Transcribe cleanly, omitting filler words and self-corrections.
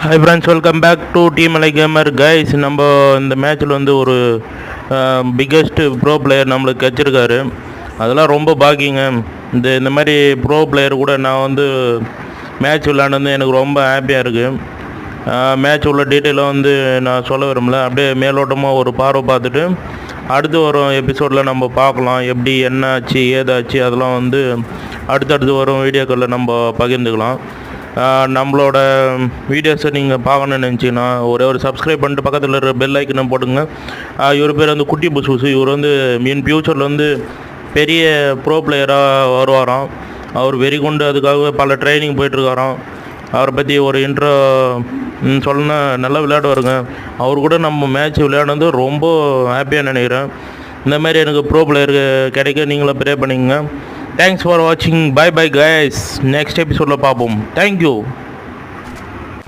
Hi friends, welcome back to team Alai gamer guys. நம்ம இந்த மேட்ச்சில் வந்து ஒரு பிக்கஸ்ட்டு ப்ரோ பிளேயர் நம்மளுக்கு கிடச்சிருக்காரு. அதெல்லாம் ரொம்ப பாக்கிங்க. இந்த மாதிரி ப்ரோ பிளேயர் கூட நான் வந்து மேட்ச் விளையாண்டு எனக்கு ரொம்ப ஹாப்பியாக இருக்குது. மேட்ச் உள்ள டீட்டெயிலாக வந்து நான் சொல்ல விரும்பல. அப்படியே மேலோட்டமாக ஒரு பார்வை பார்த்துட்டு அடுத்து வரும் எபிசோடில் நம்ம பார்க்கலாம். எப்படி என்ன ஆச்சு ஏதாச்சு அதெல்லாம் வந்து அடுத்தடுத்து வரும் வீடியோக்களில் நம்ம பகிர்ந்துக்கலாம். நம்மளோட வீடியோஸை நீங்கள் பார்க்கணுன்னு நினச்சிங்கன்னா ஒரு சப்ஸ்கிரைப் பண்ணிட்டு பக்கத்தில் இருக்கிற பெல் ஐக்கனை போட்டுங்க. இவர் பேர் வந்து குட்டி புசு. இவர் வந்து இன் ஃப்யூச்சரில் வந்து பெரிய ப்ரோ பிளேயராக வருவாராம். அவர் வெறி கொண்டு அதுக்காக பல ட்ரைனிங் போயிட்டுருக்காராம். அவரை பற்றி ஒரு இன்ட்ரோ சொல்லணுன்னா நல்லா விளையாடுவாருங்க. அவர் கூட நம்ம மேட்ச் விளையாடுறது ரொம்ப ஹாப்பியாக நினைக்கிறேன். இந்த மாதிரி எனக்கு ப்ரோ பிளேயர் கிடைக்க நீங்களும் ப்ரே பண்ணிக்கங்க. தேங்க்ஸ் ஃபார் வாட்சிங். Bye bye guys. நெக்ஸ்ட் எபிசோடில் பார்ப்போம். தேங்க்யூ.